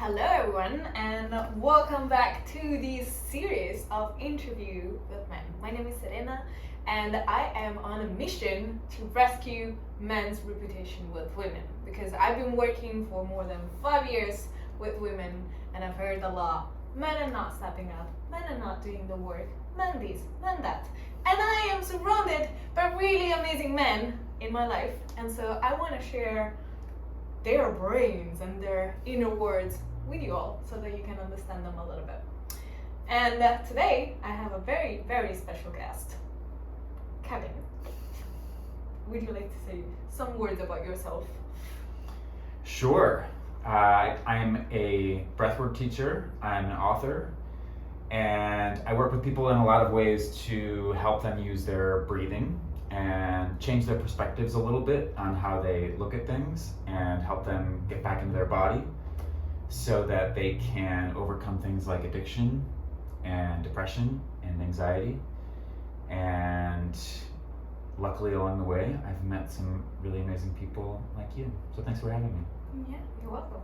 Hello everyone and welcome back to this series of interview with men. My name is Serena and I am on a mission to rescue men's reputation with women because I've been working for more than 5 years with women and I've heard a lot. Men are not stepping up, men are not doing the work, men this, men that. And I am surrounded by really amazing men in my life, and so I want to share their brains and their inner words with you all so that you can understand them a little bit. And today I have a very, very special guest. Kevin, would you like to say some words about yourself? Sure. I'm a breathwork teacher, I'm an author, and I work with people in a lot of ways to help them use their breathing and change their perspectives a little bit on how they look at things and help them get back into their body so that they can overcome things like addiction and depression and anxiety. And luckily along the way, I've met some really amazing people like you. So thanks for having me. Yeah, you're welcome.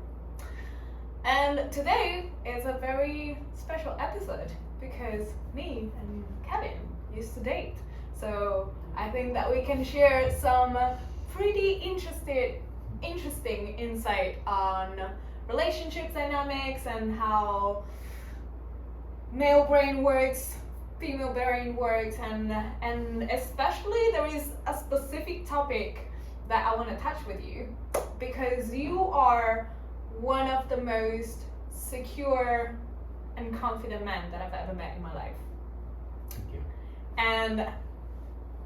And today is a very special episode because me and Kevin used to date. So I think that we can share some pretty interesting insight on relationship dynamics and how male brain works, female brain works, and especially there is a specific topic that I want to touch with you because you are one of the most secure and confident men that I've ever met in my life. Thank you. And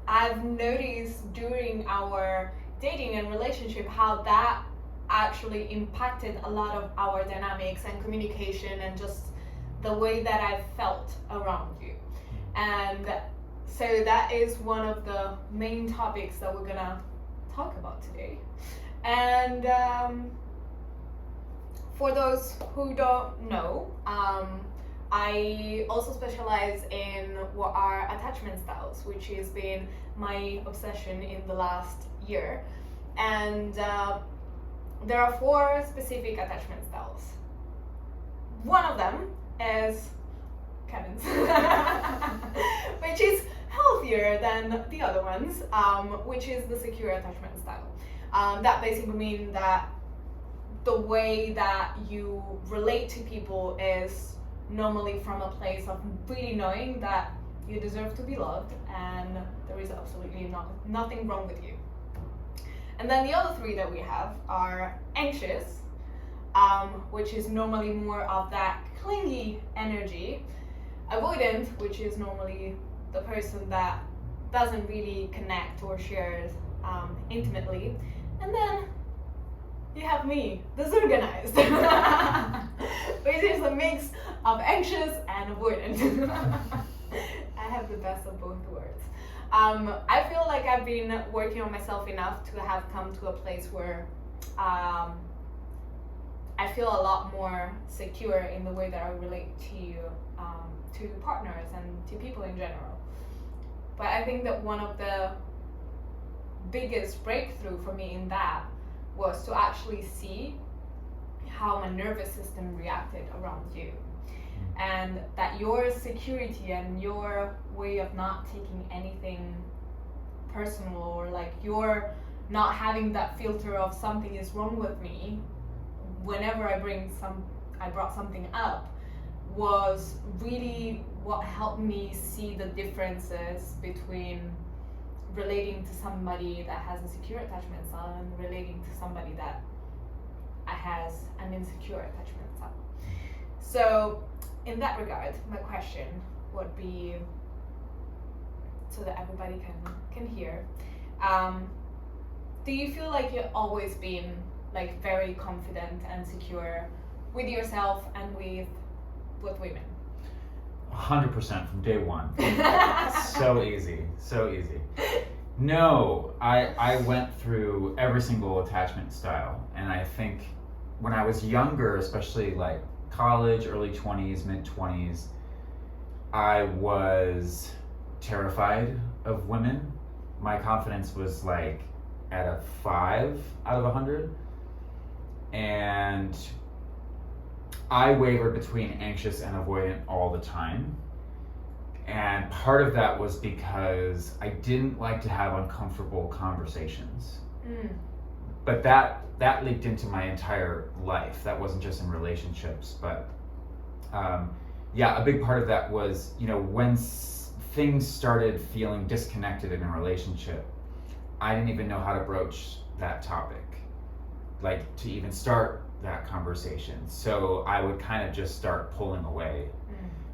I've noticed during our dating and relationship how that actually impacted a lot of our dynamics and communication and just the way that I felt around you. And so that is one of the main topics that we're gonna talk about today. And for those who don't know, I also specialize in what are attachment styles, which has been my obsession in the last year. And there are 4 specific attachment styles. One of them is Kevin's, which is healthier than the other ones, which is the secure attachment style. That basically means that the way that you relate to people is normally from a place of really knowing that you deserve to be loved and there is absolutely nothing wrong with you. And then the other 3 that we have are anxious, which is normally more of that clingy energy, avoidant, which is normally the person that doesn't really connect or shares intimately, and then you have me, disorganized, which is a mix of anxious and avoidant. I have the best of both worlds. I feel like I've been working on myself enough to have come to a place where I feel a lot more secure in the way that I relate to partners and to people in general. But I think that one of the biggest breakthrough for me in that was to actually see how my nervous system reacted around you, and that your security and your way of not taking anything personal, or like you're not having that filter of something is wrong with me whenever I brought something up, was really what helped me see the differences between relating to somebody that has a secure attachment style and relating to somebody that has an insecure attachment style. So in that regard, my question would be, so that everybody can hear, do you feel like you've always been like very confident and secure with yourself and with women? 100% from day one. So easy. No, I went through every single attachment style, and I think when I was younger, especially like college, early 20s, mid 20s, I was terrified of women. My confidence was like at a 5 out of 100, and I wavered between anxious and avoidant all the time. And part of that was because I didn't like to have uncomfortable conversations. But that leaked into my entire life. That wasn't just in relationships, but yeah, a big part of that was, when things started feeling disconnected in a relationship, I didn't even know how to broach that topic, like to even start that conversation. So I would kind of just start pulling away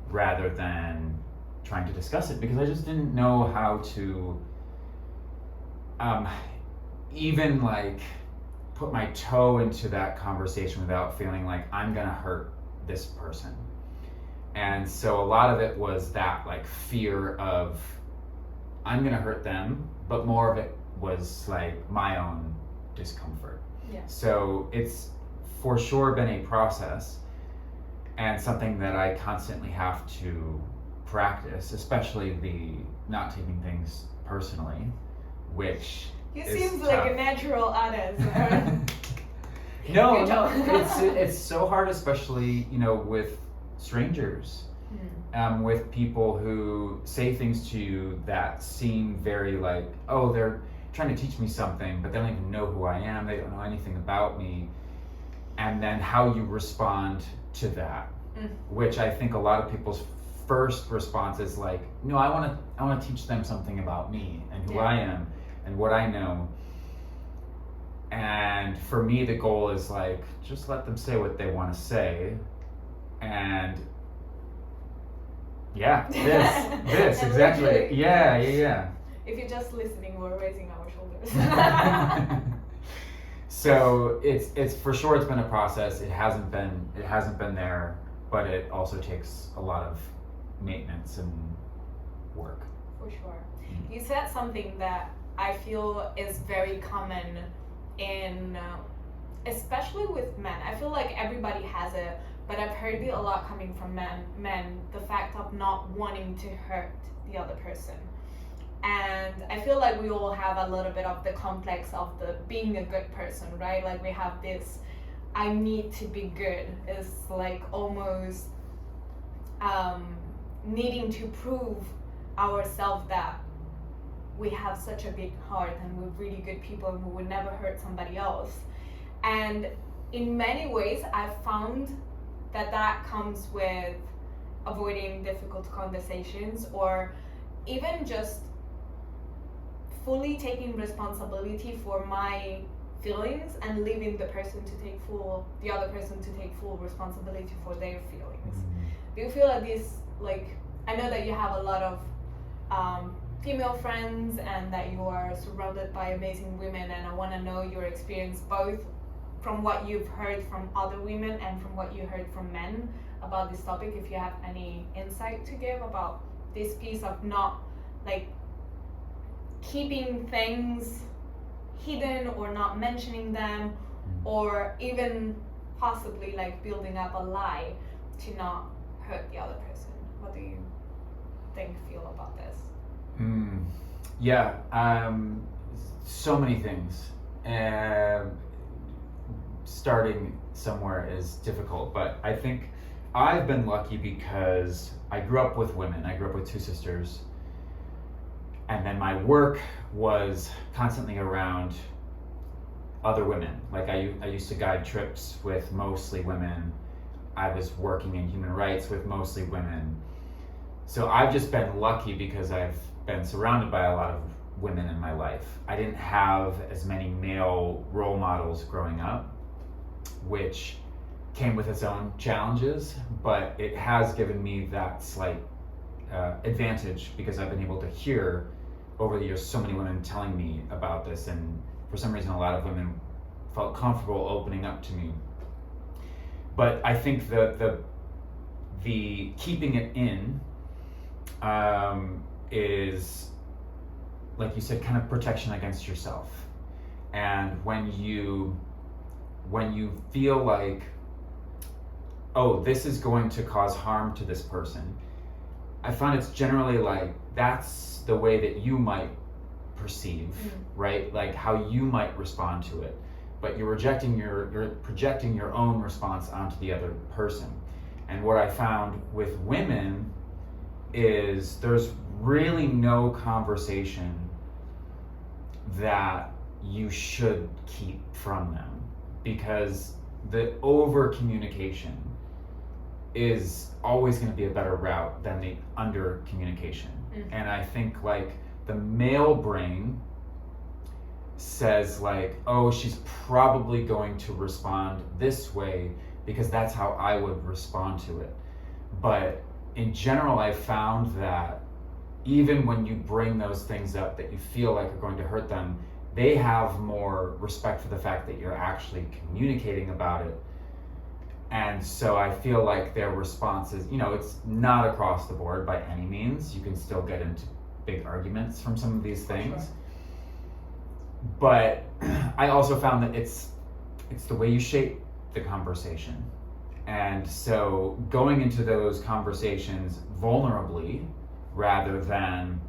rather than trying to discuss it, because I just didn't know how to even like put my toe into that conversation without feeling like I'm gonna hurt this person. And so a lot of it was that like fear of I'm gonna hurt them, but more of it was like my own discomfort. Yeah. So it's for sure been a process and something that I constantly have to practice, especially the not taking things personally, which You is seems tough. like a natural artist. No, Good job. it's so hard, especially with strangers, with people who say things to you that seem very like, oh, they're trying to teach me something, but they don't even know who I am. They don't know anything about me. And then how you respond to that, which I think a lot of people's first response is like, no, I want to teach them something about me and who I am and what I know. And for me, the goal is like, just let them say what they want to say. And yeah, this exactly. Yeah. If you're just listening, we're raising our shoulders. So it's for sure, it's been a process. It hasn't been there, but it also takes a lot of maintenance and work. For sure. You said something that I feel is very common in, especially with men. I feel like everybody has it, but I've heard it a lot coming from men, the fact of not wanting to hurt the other person. And I feel like we all have a little bit of the complex of the being a good person, right? Like we have this, I need to be good. It's like almost needing to prove ourselves that we have such a big heart and we're really good people and we would never hurt somebody else. And in many ways, I've found that comes with avoiding difficult conversations, or even just fully taking responsibility for my feelings and leaving the other person to take full responsibility for their feelings. Do you feel like this, like, I know that you have a lot of female friends and that you are surrounded by amazing women, and I want to know your experience both from what you've heard from other women and from what you heard from men about this topic, if you have any insight to give about this piece of not like keeping things hidden or not mentioning them, or even possibly like building up a lie to not hurt the other person. What do you feel about this? Yeah, so many things. Starting somewhere is difficult, but I think I've been lucky because I grew up with women. I grew up with two sisters, and then my work was constantly around other women. Like I used to guide trips with mostly women. I was working in human rights with mostly women. So I've just been lucky because I've been surrounded by a lot of women in my life. I didn't have as many male role models growing up, which came with its own challenges, but it has given me that slight advantage because I've been able to hear over the years so many women telling me about this, and for some reason a lot of women felt comfortable opening up to me. But I think the keeping it in is, like you said, kind of protection against yourself. And when you feel like, oh, this is going to cause harm to this person, I find it's generally like that's the way that you might perceive, right? Like how you might respond to it. but you're projecting your own response onto the other person. And what I found with women is there's really no conversation that you should keep from them, because the over communication is always going to be a better route than the under communication. Mm-hmm. And I think like the male brain says like, oh, she's probably going to respond this way because that's how I would respond to it. But in general, I found that even when you bring those things up that you feel like are going to hurt them, they have more respect for the fact that you're actually communicating about it. And so I feel like their response is, it's not across the board by any means. You can still get into big arguments from some of these things. Sure. But I also found that it's the way you shape the conversation. And so going into those conversations vulnerably rather than,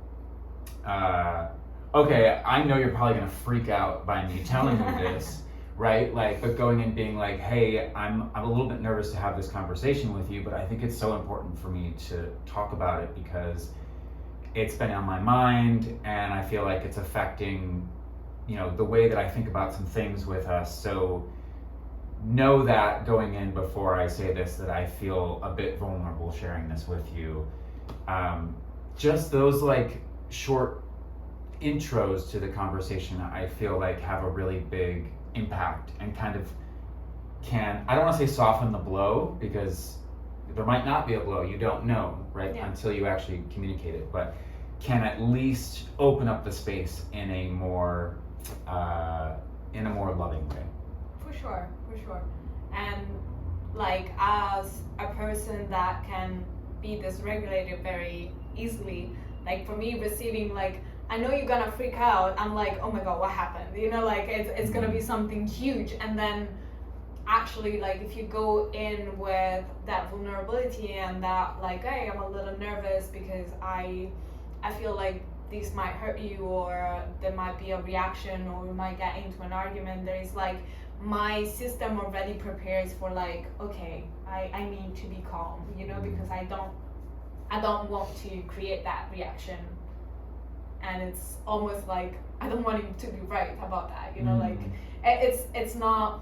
okay, I know you're probably gonna freak out by me telling you this, right? Like, but going and being like, hey, I'm a little bit nervous to have this conversation with you, but I think it's so important for me to talk about it because it's been on my mind and I feel like it's affecting, the way that I think about some things with us. So know that going in before I say this, that I feel a bit vulnerable sharing this with you. Just those like short intros to the conversation, I feel like have a really big impact and kind of I don't want to say soften the blow, because there might not be a blow, you don't know, right? Yeah. Until you actually communicate it, but can at least open up the space in a more loving way. For sure. And like, as a person that can be dysregulated very easily, like for me receiving like, I know you're gonna freak out, I'm like, oh my god, what happened? Like it's gonna be something huge. And then actually, like, if you go in with that vulnerability and that like, hey, I'm a little nervous because I feel like this might hurt you, or there might be a reaction, or we might get into an argument, there is like, my system already prepares for like, okay, I need to be calm, because I don't want to create that reaction. And it's almost like I don't want him to be right about that, like it's not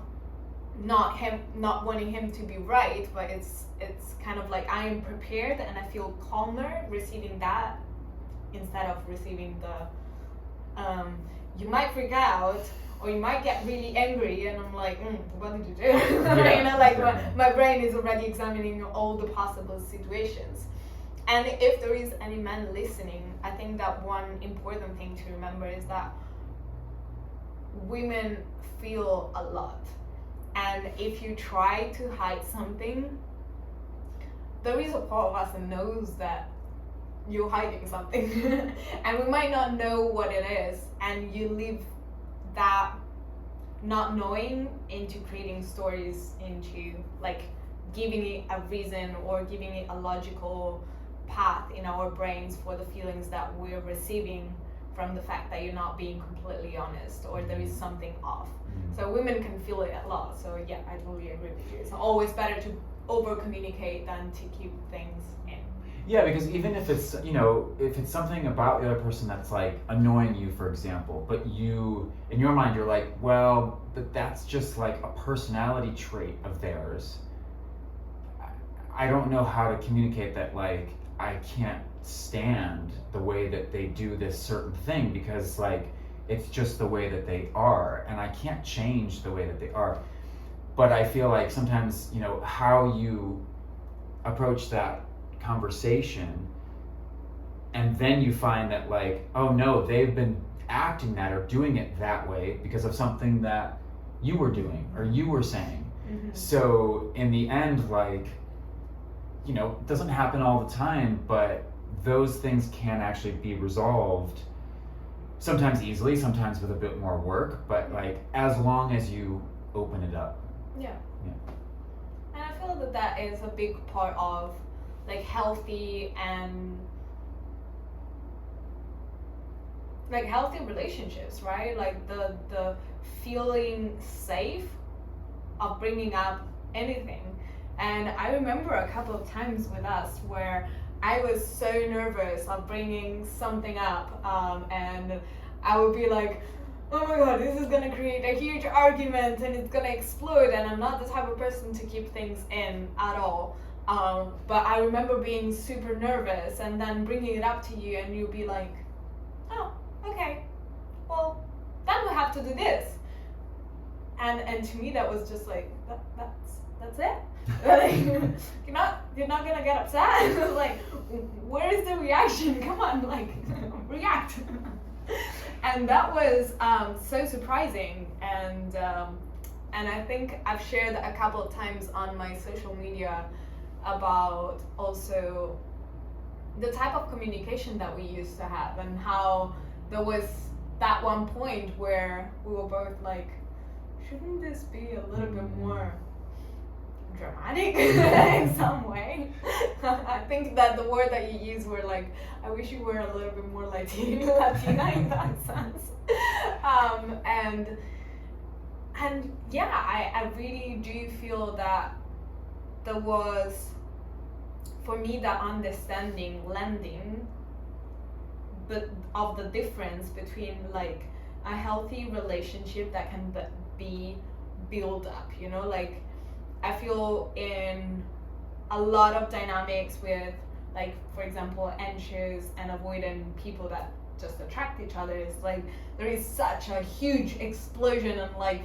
him not wanting him to be right, but it's kind of like I am prepared and I feel calmer receiving that instead of receiving the you might freak out or you might get really angry, and I'm like, what did you do? Yeah, my brain is already examining all the possible situations. And if there is any man listening, I think that one important thing to remember is that women feel a lot. And if you try to hide something, there is a part of us that knows that you're hiding something. And we might not know what it is. And you leave that not knowing into creating stories, into like giving it a reason or giving it a logical path in our brains for the feelings that we're receiving from the fact that you're not being completely honest or there is something off. So women can feel it a lot. So yeah, I totally agree with you. It's always better to over communicate than to keep things in. Yeah, because even if it's, if it's something about the other person that's like annoying you, for example, but you, in your mind, you're like, well, but that's just like a personality trait of theirs. I don't know how to communicate that, like, I can't stand the way that they do this certain thing because like it's just the way that they are and I can't change the way that they are. But I feel like sometimes, how you approach that conversation and then you find that like, oh no, they've been acting that or doing it that way because of something that you were doing or you were saying. Mm-hmm. So in the end, like, it doesn't happen all the time, but those things can actually be resolved sometimes easily, sometimes with a bit more work, but like as long as you open it up. Yeah. And I feel that is a big part of like healthy relationships, right? Like the feeling safe of bringing up anything. And I remember a couple of times with us where I was so nervous of bringing something up, and I would be like, oh my god, this is gonna create a huge argument and it's gonna explode, and I'm not the type of person to keep things in at all. But I remember being super nervous and then bringing it up to you, and you'd be like, oh, okay, well, then we have to do this. And to me that was just like, that's it? Like, you're not gonna get upset? Like, where is the reaction? Come on, like, react. And that was so surprising, and I think I've shared a couple of times on my social media about also the type of communication that we used to have, and how there was that one point where we were both like, shouldn't this be a little bit more dramatic in some way? I think that the word that you used were like, I wish you were a little bit more Latina in that sense. And yeah, I really do feel that there was, for me, that understanding, lending, but of the difference between like a healthy relationship that can be built up, you know, like I feel in a lot of dynamics with, like, for example, anxious and avoidant people that just attract each other, it's like there is such a huge explosion, and like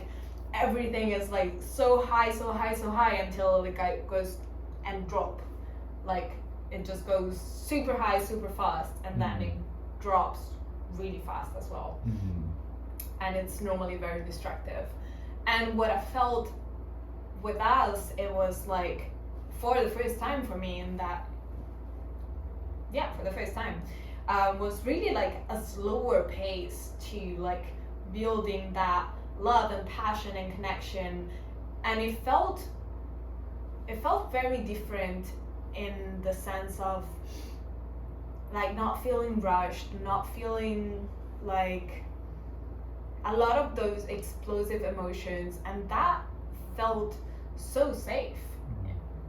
everything is like so high until it goes and drop, like it just goes super high super fast, and then it drops really fast as well. And it's normally very destructive. And what I felt with us, it was like, for the first time for me, in that, for the first time, was really like a slower pace to like building that love and passion and connection. And it felt very different in the sense of like not feeling rushed, not feeling like a lot of those explosive emotions, and that felt so safe.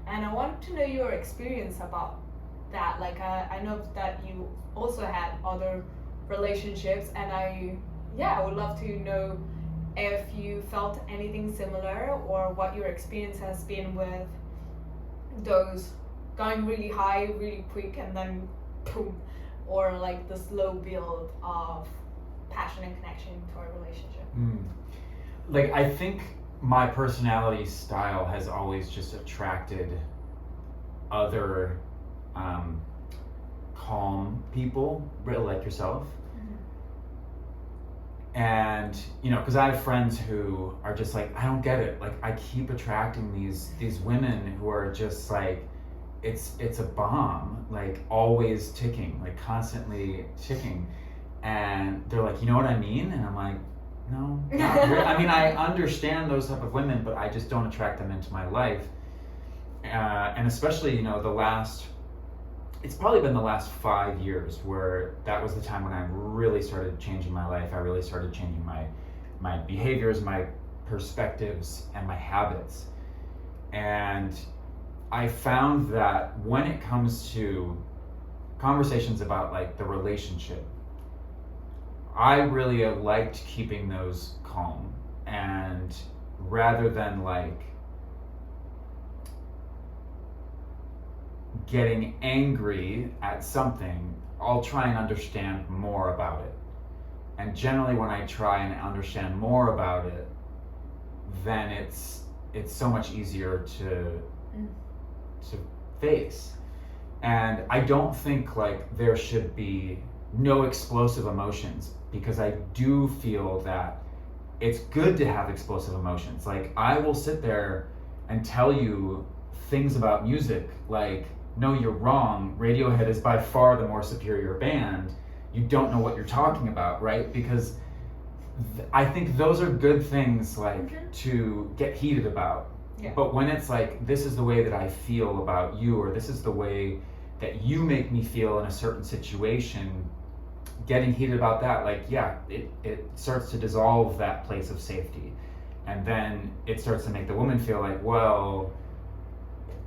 And I want to know your experience about that. Like I know that you also had other relationships, and I would love to know if you felt anything similar, or what your experience has been with those going really high really quick and then boom, or like the slow build of passion and connection to our relationship. Like, I think my personality style has always just attracted other calm people, really like yourself. And you know, because I have friends who are just like, I don't get it, like I keep attracting these women who are just like, it's a bomb, like always ticking, like constantly ticking. And they're like, you know what I mean? And I'm like, no, not really. I mean, I understand those type of women, but I just don't attract them into my life. And especially, you know, it's probably been the last 5 years where that was the time when I really started changing my life. I really started changing my behaviors, my perspectives, and my habits. And I found that when it comes to conversations about like the relationship, I really liked keeping those calm, and rather than like getting angry at something, I'll try and understand more about it. And generally when I try and understand more about it, then it's so much easier to face. And I don't think like there should be no explosive emotions, because I do feel that it's good to have explosive emotions. Like I will sit there and tell you things about music, like, no, you're wrong, Radiohead is by far the more superior band, you don't know what you're talking about, right? Because I think those are good things, like to get heated about. But when it's like, this is the way that I feel about you, or this is the way that you make me feel in a certain situation, getting heated about that, like, yeah, it starts to dissolve that place of safety. And then it starts to make the woman feel like, well,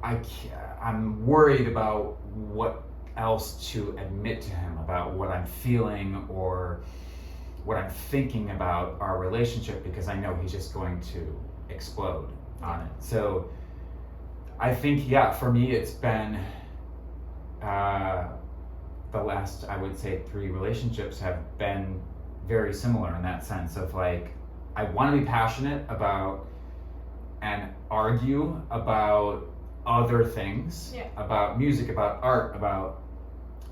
I'm worried about what else to admit to him about what I'm feeling or what I'm thinking about our relationship, because I know he's just going to explode on it. So I think, yeah, for me, it's been the last, I would say, 3 relationships have been very similar in that sense of like, I want to be passionate about and argue about other things, about music, about art, about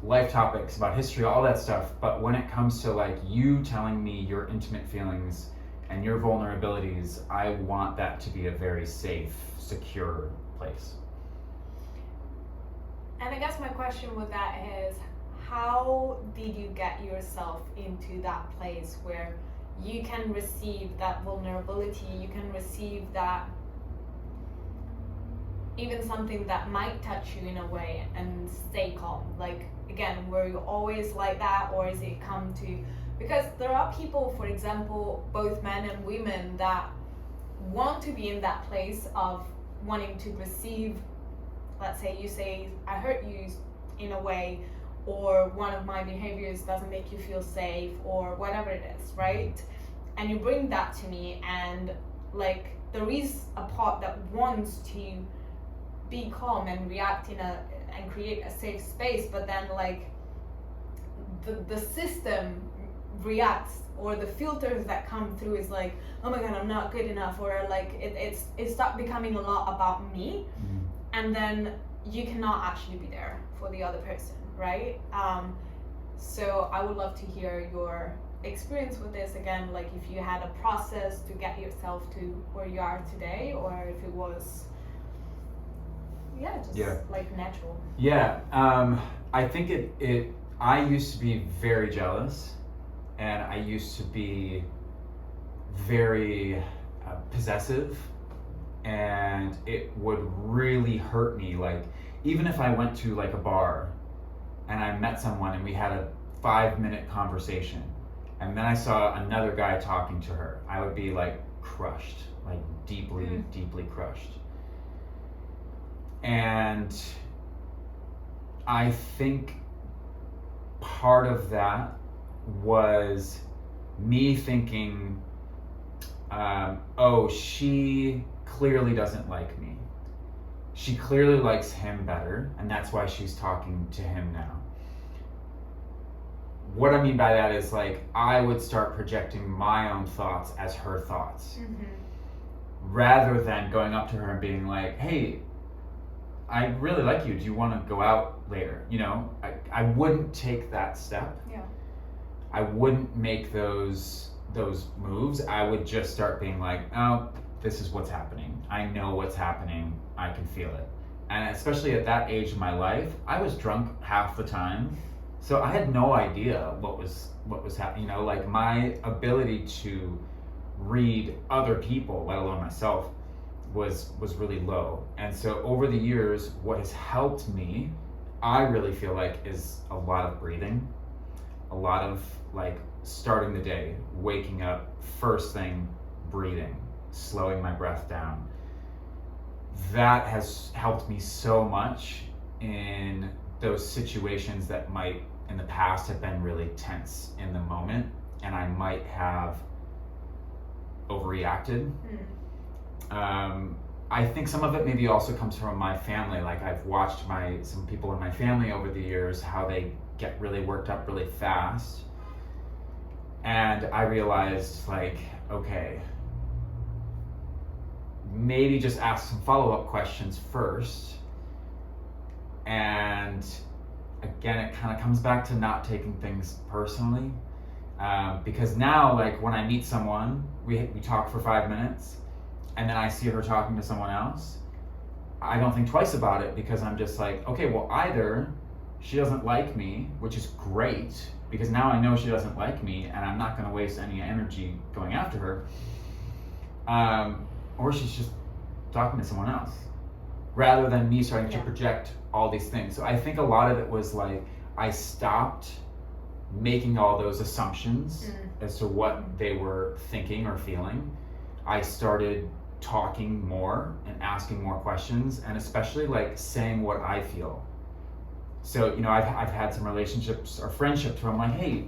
life topics, about history, all that stuff. But when it comes to like you telling me your intimate feelings and your vulnerabilities, I want that to be a very safe, secure place. And I guess my question with that is, how did you get yourself into that place where you can receive that vulnerability, you can receive that, even something that might touch you in a way, and stay calm? Like, again, were you always like that, or is it come to, because there are people, for example, both men and women, that want to be in that place of wanting to receive, let's say you say, I hurt you in a way, or one of my behaviors doesn't make you feel safe, or whatever it is, right? And you bring that to me, and like, there is a part that wants to be calm and react and create a safe space, but then like the system reacts, or the filters that come through is like, oh my god, I'm not good enough, or like it starts becoming a lot about me. And then you cannot actually be there for the other person, right? So I would love to hear your experience with this again, like if you had a process to get yourself to where you are today, or if it was like natural. I think I used to be very jealous, and I used to be very possessive, and it would really hurt me. Like, even if I went to like a bar and I met someone and we had a 5-minute conversation, and then I saw another guy talking to her, I would be like crushed, like deeply, deeply crushed. And I think part of that was me thinking, oh, she clearly doesn't like me. She clearly likes him better, and that's why she's talking to him now. What I mean by that is, like, I would start projecting my own thoughts as her thoughts, rather than going up to her and being like, hey, I really like you. Do you want to go out later? You know, I wouldn't take that step. Yeah. I wouldn't make those moves. I would just start being like, oh, this is what's happening. I know what's happening. I can feel it. And especially at that age of my life, I was drunk half the time. So I had no idea what was happening. You know, like, my ability to read other people, let alone myself, was really low. And so over the years, what has helped me, I really feel like, is a lot of breathing, a lot of like starting the day, waking up, first thing, breathing, slowing my breath down. That has helped me so much in those situations that might in the past have been really tense in the moment, and I might have overreacted. I think some of it maybe also comes from my family. Like, I've watched some people in my family over the years, how they get really worked up really fast. And I realized, like, okay, maybe just ask some follow-up questions first. And again, it kind of comes back to not taking things personally. Because now, like, when I meet someone, we talk for 5 minutes, and then I see her talking to someone else, I don't think twice about it, because I'm just like, okay, well, either she doesn't like me, which is great, because now I know she doesn't like me, and I'm not going to waste any energy going after her, or she's just talking to someone else, rather than me starting to project all these things. So I think a lot of it was like, I stopped making all those assumptions as to what they were thinking or feeling, I started talking more and asking more questions, and especially like saying what I feel. So, you know, I've had some relationships or friendships where I'm like, hey,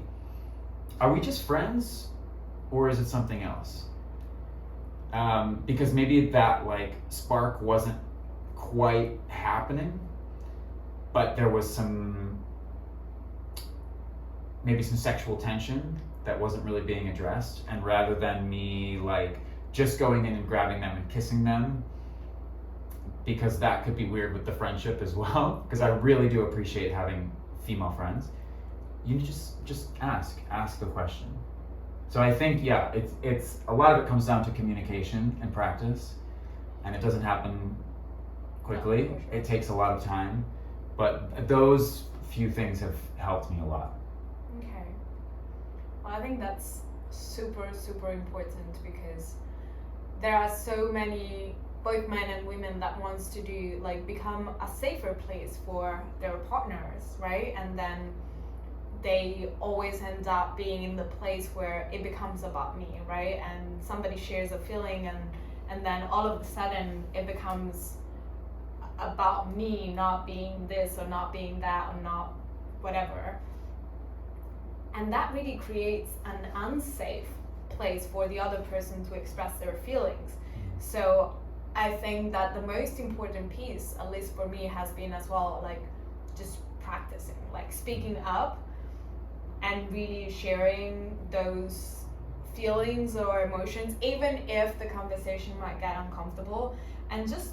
are we just friends or is it something else? Because maybe that like spark wasn't quite happening, but there was maybe some sexual tension that wasn't really being addressed. And rather than me like just going in and grabbing them and kissing them, because that could be weird with the friendship as well, because I really do appreciate having female friends, you just ask the question. So I think, yeah, it's a lot of it comes down to communication and practice, and it doesn't happen quickly. No, for sure. It takes a lot of time, but those few things have helped me a lot. Okay. Well, I think that's super, super important, because there are so many, both men and women, that wants to do like become a safer place for their partners, right? And then they always end up being in the place where it becomes about me, right? And somebody shares a feeling, and then all of a sudden it becomes about me not being this or not being that or not whatever. And that really creates an unsafe place for the other person to express their feelings. So I think that the most important piece, at least for me, has been as well, like just practicing, like speaking up and really sharing those feelings or emotions, even if the conversation might get uncomfortable, and just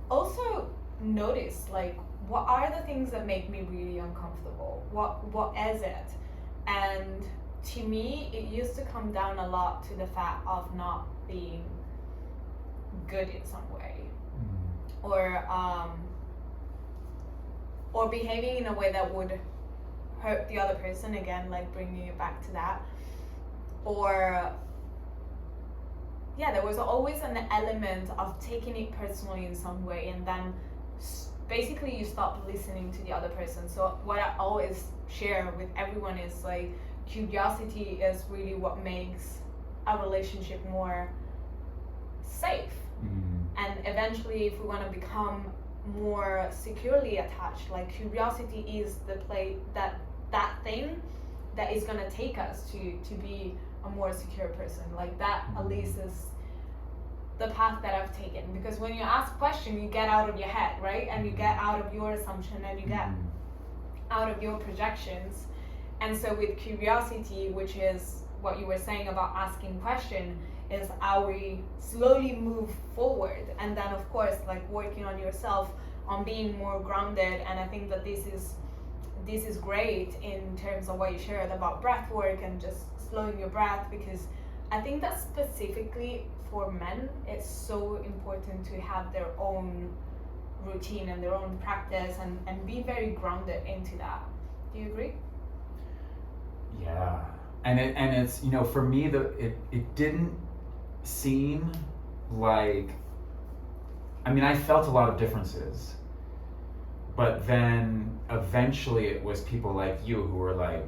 also notice like what are the things that make me really uncomfortable, what is it. And to me, it used to come down a lot to the fact of not being good in some way, or behaving in a way that would hurt the other person, again, like bringing it back to that. Or yeah, there was always an element of taking it personally in some way, and then basically you stop listening to the other person. So what I always share with everyone is like, curiosity is really what makes a relationship more safe. And eventually, if we want to become more securely attached, like curiosity is the play that thing that is going to take us to be a more secure person. Like that at least is the path that I've taken, because when you ask a question, you get out of your head, right? And you get out of your assumption, and you get out of your projections. And so with curiosity, which is what you were saying about asking question, is how we slowly move forward. And then of course, like working on yourself, on being more grounded. And I think that this is great in terms of what you shared about breath work and just slowing your breath, because I think that specifically for men, it's so important to have their own routine and their own practice, and be very grounded into that. Do you agree? Yeah, and it's, you know, for me, it didn't seem like, I mean, I felt a lot of differences, but then eventually it was people like you who were like,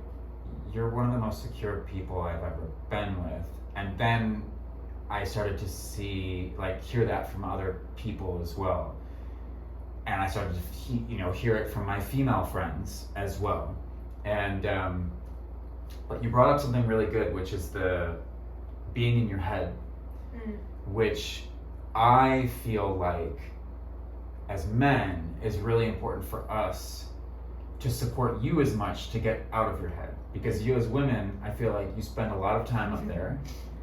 you're one of the most secure people I've ever been with. And then I started to hear that from other people as well. And I started to hear it from my female friends as well. And but you brought up something really good, which is the being in your head, which I feel like as men is really important for us to support you as much to get out of your head, because you as women, I feel like you spend a lot of time up there.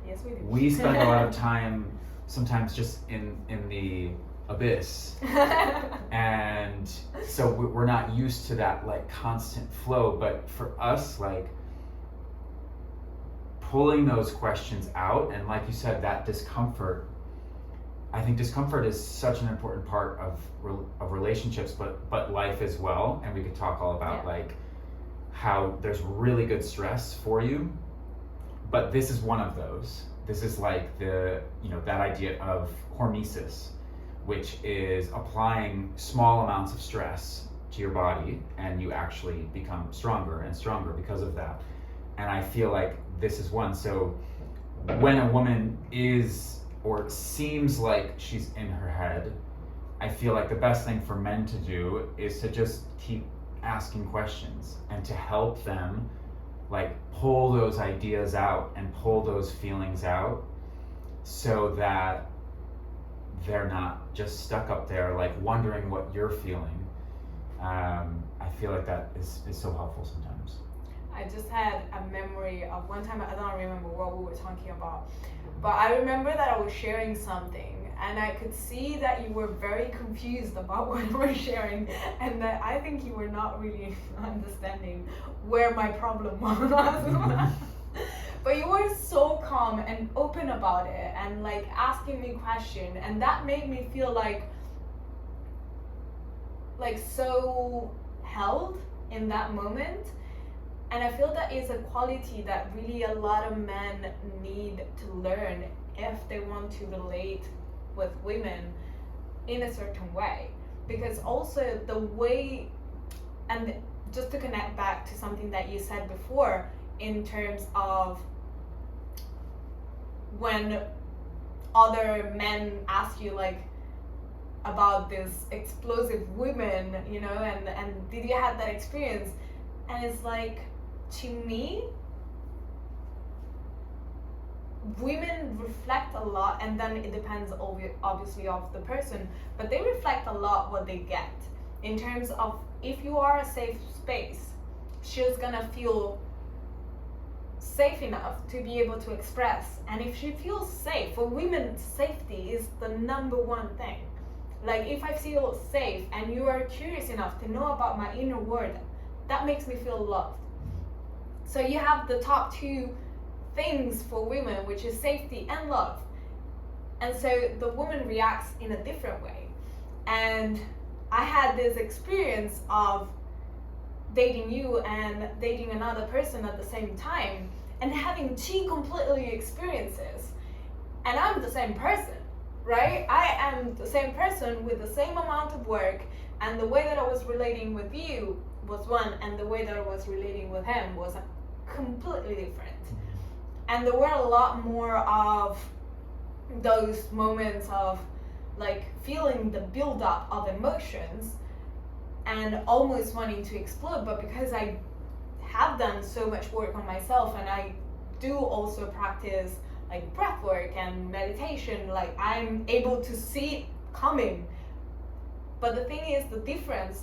Yes, we do. We spend a lot of time sometimes just in the abyss, and so we're not used to that like constant flow. But for us, like pulling those questions out, and like you said, that discomfort, I think discomfort is such an important part of relationships, but life as well. And we could talk all about like how there's really good stress for you, but this is one of those. This is like that idea of hormesis, which is applying small amounts of stress to your body, and you actually become stronger and stronger because of that. And I feel like this is one. So when a woman is or seems like she's in her head, I feel like the best thing for men to do is to just keep asking questions and to help them like pull those ideas out and pull those feelings out, so that they're not just stuck up there like wondering what you're feeling. I feel like that is so helpful sometimes. I just had a memory of one time, I don't remember what we were talking about, but I remember that I was sharing something and I could see that you were very confused about what you were sharing, and that I think you were not really understanding where my problem was. But you were so calm and open about it and like asking me questions, and that made me feel like so held in that moment. And I feel that is a quality that really a lot of men need to learn if they want to relate with women in a certain way. Because also the way, and just to connect back to something that you said before in terms of when other men ask you like about this explosive women, you know, and did you have that experience? And it's like, to me, women reflect a lot, and then it depends obviously of the person, but they reflect a lot what they get in terms of, if you are a safe space, she's gonna feel safe enough to be able to express. And if she feels safe, for women, safety is the number one thing. Like, if I feel safe and you are curious enough to know about my inner world, that makes me feel loved. So you have the top two things for women, which is safety and love. And so the woman reacts in a different way. And I had this experience of dating you and dating another person at the same time, and having two completely experiences. And I'm the same person, right? I am the same person with the same amount of work, and the way that I was relating with you was one, and the way that I was relating with him was completely different. And there were a lot more of those moments of like feeling the build-up of emotions and almost wanting to explode. But because I have done so much work on myself, and I do also practice like breath work and meditation, like I'm able to see it coming. But the thing is, the difference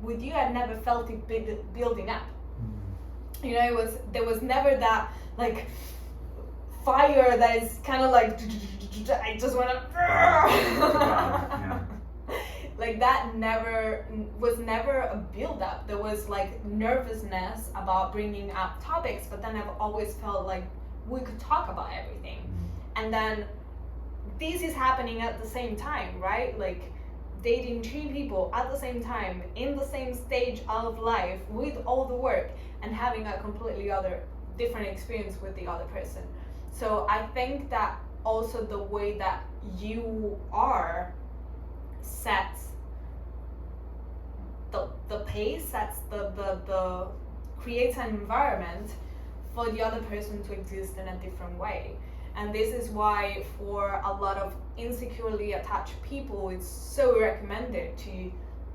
with you, I never felt it building up. You know, there was never that like fire that is kind of like, I just want to Yeah. like that was never a build up. There was like nervousness about bringing up topics, but then I've always felt like we could talk about everything. And then this is happening at the same time, right? Like dating two people at the same time in the same stage of life with all the work, and having a completely different experience with the other person. So I think that also the way that you are sets the pace, sets the creates an environment for the other person to exist in a different way. And this is why for a lot of insecurely attached people, it's so recommended to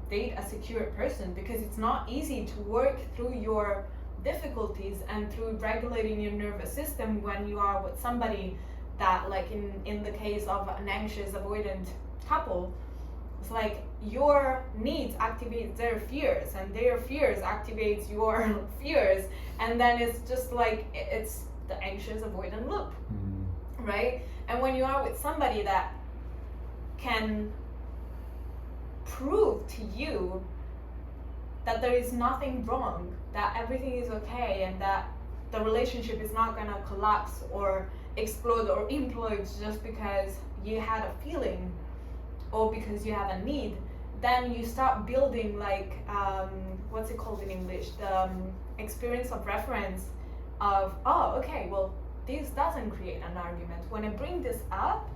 date a secure person, because it's not easy to work through your difficulties and through regulating your nervous system when you are with somebody that, like in the case of an anxious avoidant couple, it's like your needs activate their fears, and their fears activates your fears, and then it's just like it's the anxious avoidant loop. Right? And when you are with somebody that can prove to you that there is nothing wrong, that everything is okay, and that the relationship is not gonna collapse or explode or implode just because you had a feeling or because you have a need, then you start building like what's it called in English, the experience of reference of, oh, okay, well, this doesn't create an argument. When I bring this up,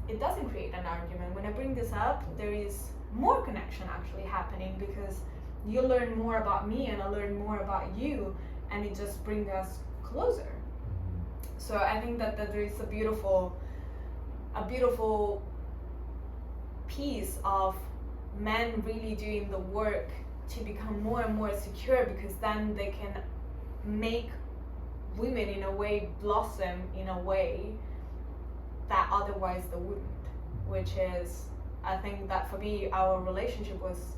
it doesn't create an argument. When I bring this up, there is more connection actually happening, because you learn more about me and I learn more about you, and it just brings us closer. So I think that there is a beautiful piece of men really doing the work to become more and more secure, because then they can make women in a way blossom in a way that otherwise they wouldn't, which is, I think that for me our relationship was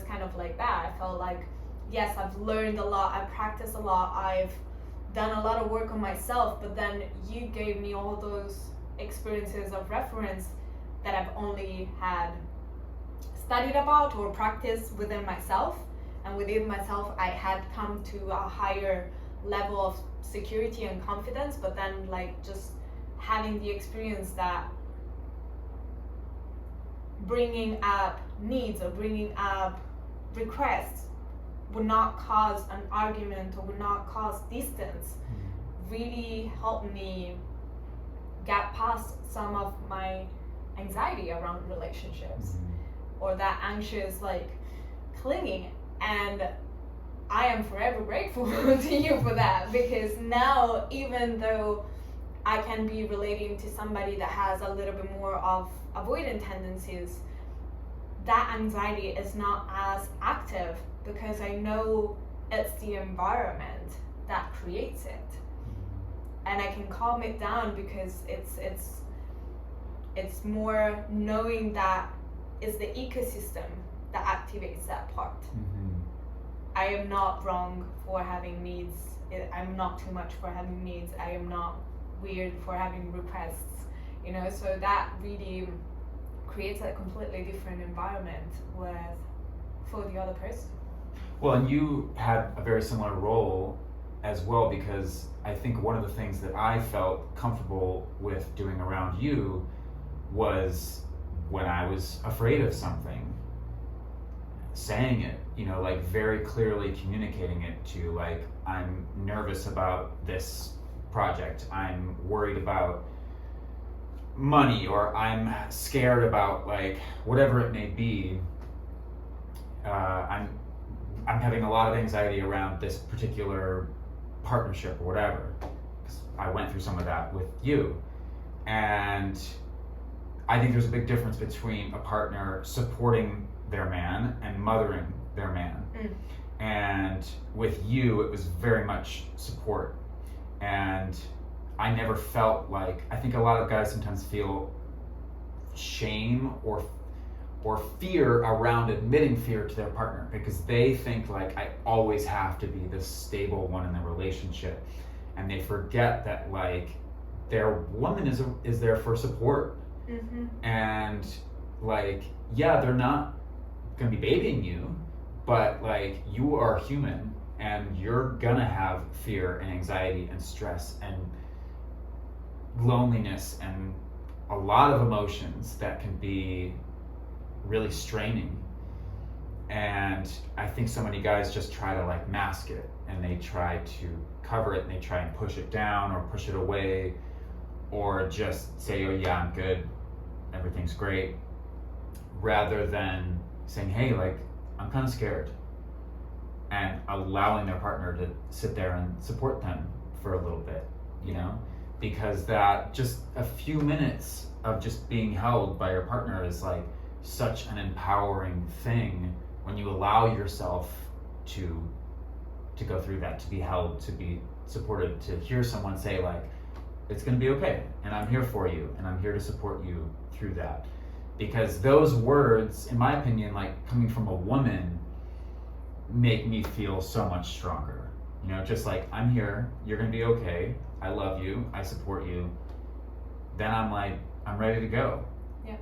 kind of like that. I felt like, yes, I've learned a lot, I practiced a lot, I've done a lot of work on myself, but then you gave me all those experiences of reference that I've only had studied about or practiced within myself, and within myself I had come to a higher level of security and confidence, but then like just having the experience that bringing up needs or bringing up requests would not cause an argument or would not cause distance really helped me get past some of my anxiety around relationships or that anxious like clinging. And I am forever grateful to you for that, because now even though I can be relating to somebody that has a little bit more of avoidant tendencies, that anxiety is not as active because I know it's the environment that creates it, and I can calm it down because it's more knowing that it's the ecosystem that activates that part. I am not wrong for having needs. I'm not too much for having needs. I am not weird for having requests, you know, so that really creates a completely different environment for the other person. Well, and you had a very similar role as well, because I think one of the things that I felt comfortable with doing around you was when I was afraid of something, saying it, you know, like very clearly communicating it to, like, I'm nervous about this project, I'm worried about money, or I'm scared about, like, whatever it may be. I'm having a lot of anxiety around this particular partnership or whatever, 'cause I went through some of that with you. And I think there's a big difference between a partner supporting their man and mothering their man. And with you, it was very much support. And I never felt like, I think a lot of guys sometimes feel shame or fear around admitting fear to their partner, because they think like, I always have to be this stable one in the relationship, and they forget that like their woman is there for support. And like, yeah, they're not gonna be babying you, but like, you are human and you're gonna have fear and anxiety and stress and loneliness and a lot of emotions that can be really straining. And I think so many guys just try to like mask it, and they try to cover it, and they try and push it down or push it away, or just say, oh yeah, I'm good, everything's great, rather than saying, hey, like, I'm kind of scared, and allowing their partner to sit there and support them for a little bit, you know, because that just a few minutes of just being held by your partner is like such an empowering thing when you allow yourself to go through that, to be held, to be supported, to hear someone say like, it's gonna be okay, and I'm here for you, and I'm here to support you through that. Because those words, in my opinion, like coming from a woman, make me feel so much stronger. You know, just like, I'm here, you're gonna be okay, I love you, I support you. Then I'm like, I'm ready to go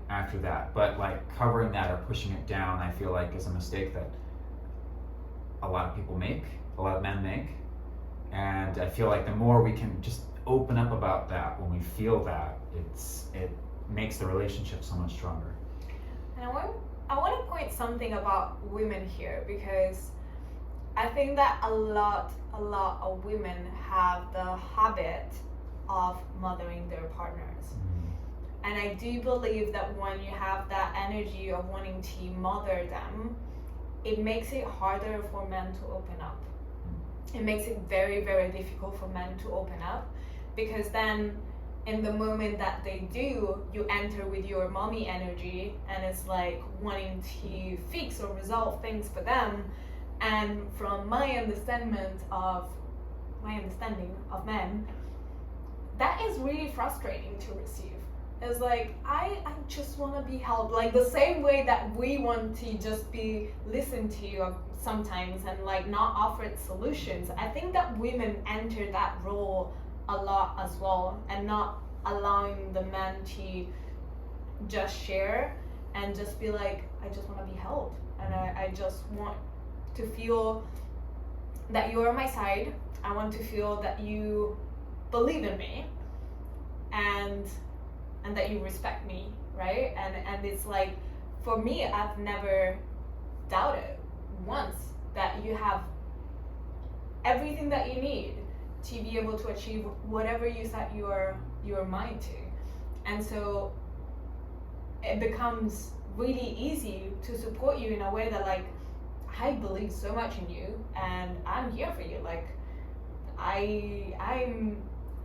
after that. But like covering that or pushing it down, I feel like is a mistake that a lot of people make, a lot of men make. And I feel like the more we can just open up about that when we feel that, it makes the relationship so much stronger. And I want to point something about women here, because I think that a lot of women have the habit of mothering their partners. And I do believe that when you have that energy of wanting to mother them, it makes it harder for men to open up. It makes it very, very difficult for men to open up, because then in the moment that they do, you enter with your mommy energy, and it's like wanting to fix or resolve things for them. And from my understanding of men, that is really frustrating to receive. It's like, I just want to be helped, like the same way that we want to just be listened to sometimes and like not offered solutions. I think that women enter that role a lot as well, and not allowing the men to just share and just be like, I just want to be held, and I just want to feel that you're on my side. I want to feel that you believe in me, and that you respect me, right? And it's like, for me, I've never doubted once that you have everything that you need to be able to achieve whatever you set your mind to. And so it becomes really easy to support you in a way that, like, I believe so much in you, and I'm here for you. Like, I'm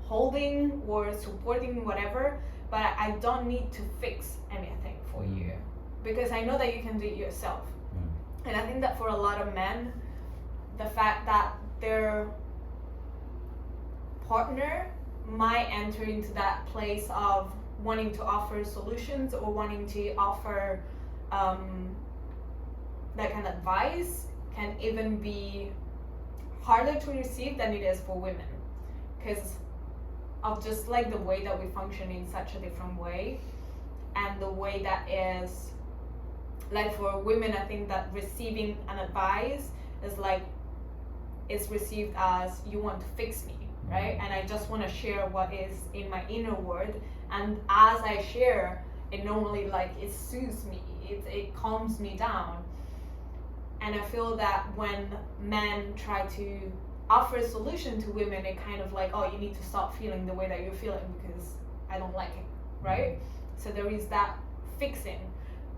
holding or supporting whatever, but I don't need to fix anything for you, because I know that you can do it yourself. And I think that for a lot of men, the fact that their partner might enter into that place of wanting to offer solutions or wanting to offer that kind of advice can even be harder to receive than it is for women, because of just like the way that we function in such a different way, and the way that is like, for women, I think that receiving an advice is like, it's received as, you want to fix me, right? And I just want to share what is in my inner world, and as I share, it normally, like, it soothes me, it calms me down. And I feel that when men try to offer a solution to women, it kind of like, oh, you need to stop feeling the way that you're feeling because I don't like it, right? So there is that fixing.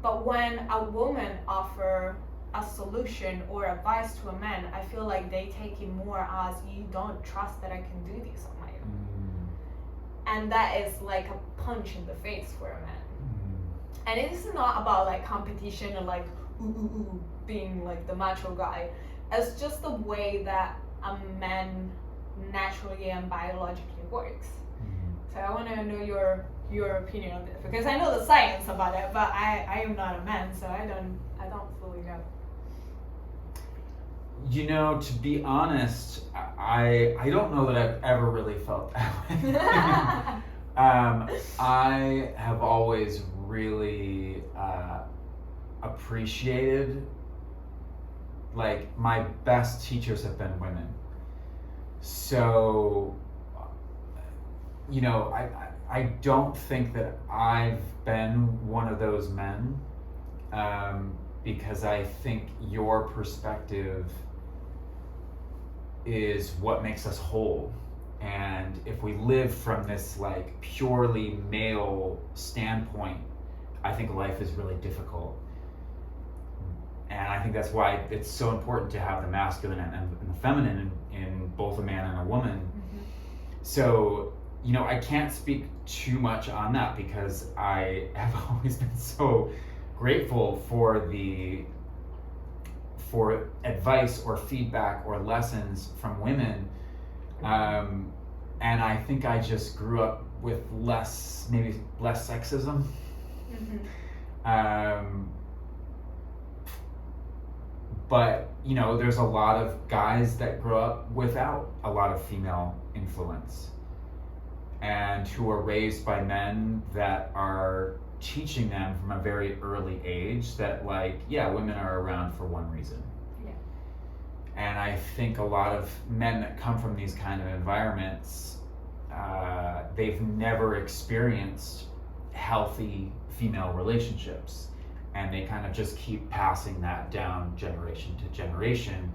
But when a woman offer a solution or advice to a man, I feel like they take it more as, you don't trust that I can do this on my own. And that is like a punch in the face for a man. And it is not about like competition or like being like the macho guy. It's just the way that a man naturally and biologically works. So I want to know your opinion on this, because I know the science about it, but I am not a man, so I don't fully know. You know, to be honest, I don't know that I've ever really felt that way. I have always really appreciated, like, my best teachers have been women. So, you know, I don't think that I've been one of those men, because I think your perspective is what makes us whole. And if we live from this like purely male standpoint, I think life is really difficult. And I think that's why it's so important to have the masculine and the feminine in both a man and a woman. So, you know, I can't speak too much on that, because I have always been so grateful for advice or feedback or lessons from women. And I think I just grew up with maybe less sexism. But, you know, there's a lot of guys that grow up without a lot of female influence, and who are raised by men that are teaching them from a very early age that, like, yeah, women are around for one reason. And I think a lot of men that come from these kind of environments, they've never experienced healthy female relationships, and they kind of just keep passing that down generation to generation.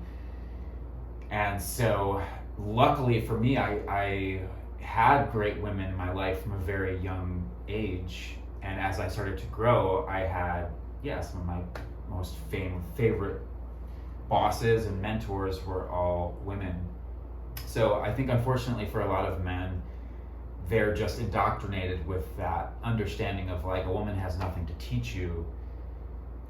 And so luckily for me, I had great women in my life from a very young age, and as I started to grow, I had some of my most favorite bosses and mentors were all women. So I think unfortunately for a lot of men, they're just indoctrinated with that understanding of like a woman has nothing to teach you.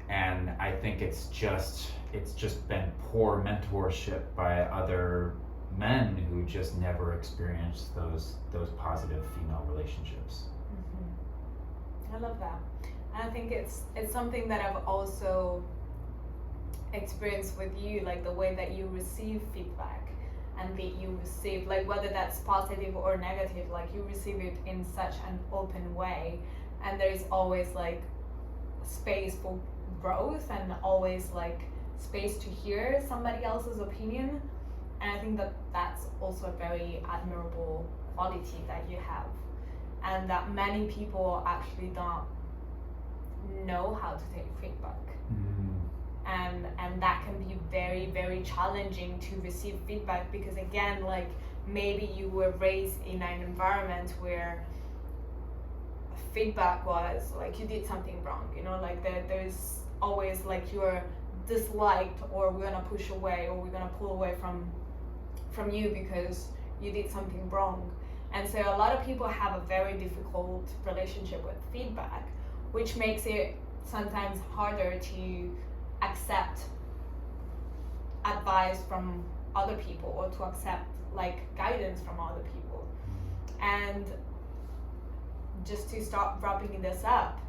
And I think it's just been poor mentorship by other men who just never experienced those positive female relationships. I love that. And I think it's something that I've also experienced with you, like the way that you receive feedback and that you receive, like whether that's positive or negative, like you receive it in such an open way, and there's always like space for growth and always like space to hear somebody else's opinion. And I think that that's also a very admirable quality that you have, and that many people actually don't know how to take feedback. And that can be very, very challenging to receive feedback, because again, like maybe you were raised in an environment where feedback was like you did something wrong, you know, like there's always like you're disliked, or we're gonna push away, or we're gonna pull away from you because you did something wrong. And so a lot of people have a very difficult relationship with feedback, which makes it sometimes harder to accept advice from other people, or to accept like guidance from other people. And just to start wrapping this up,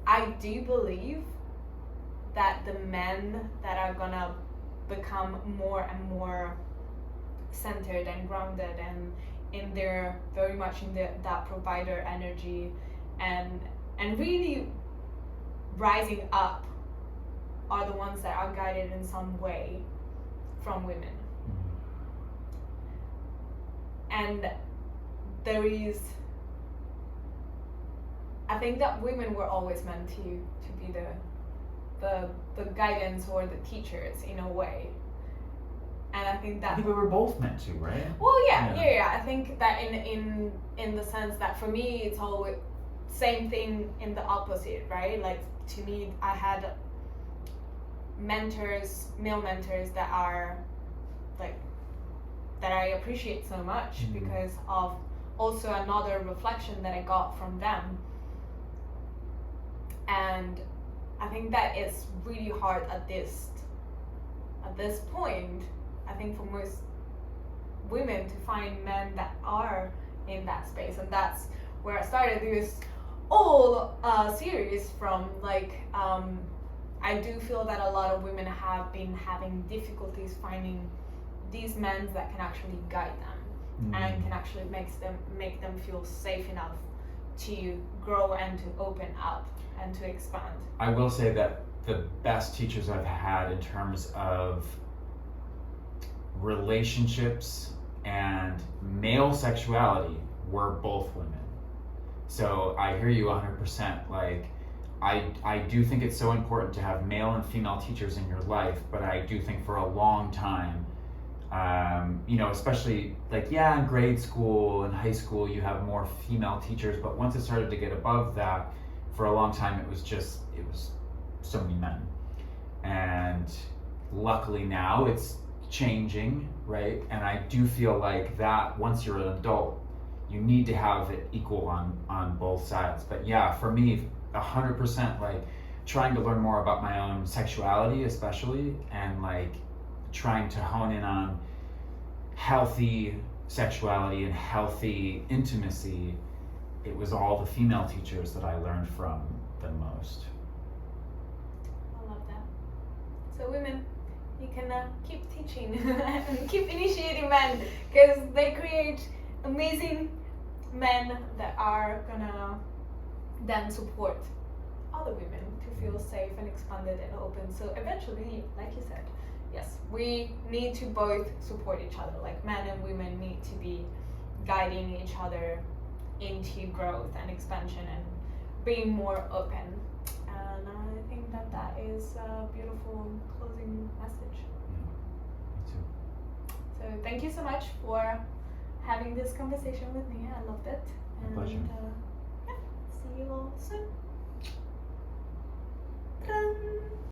I do believe that the men that are gonna become more and more centered and grounded and in their very much in that provider energy and really rising up are the ones that are guided in some way from women. And there is, I think that women were always meant to be the guidance or the teachers in a way. And I think that I think we were both meant to, right? Well, yeah. I think that in the sense that for me it's always same thing in the opposite, right? Like to me, I had mentors, male mentors that are like that I appreciate so much because of also another reflection that I got from them. And I think that it's really hard at this point, I think for most women, to find men that are in that space. And that's where I started this whole series from. Like I do feel that a lot of women have been having difficulties finding these men that can actually guide them and can actually make them feel safe enough to grow and to open up and to expand. I will say that the best teachers I've had in terms of relationships and male sexuality were both women. So I hear you 100%. Like I do think it's so important to have male and female teachers in your life, but I do think for a long time, especially like, in grade school and high school, you have more female teachers, but once it started to get above that, for a long time, it was so many men. And luckily now it's changing, right? And I do feel like that once you're an adult, you need to have it equal on both sides. But yeah, for me, 100%, like trying to learn more about my own sexuality, especially, and like trying to hone in on healthy sexuality and healthy intimacy. It was all the female teachers that I learned from the most. I love that. So women, you can keep teaching and keep initiating men, because they create amazing men that are gonna then support other women to feel safe and expanded and open. So eventually, like you said, yes, we need to both support each other. Like men and women need to be guiding each other into growth and expansion and being more open. And I think that is a beautiful closing message. Me too. So thank you so much for having this conversation with me. I loved it. My pleasure. See you all soon. Ta-da!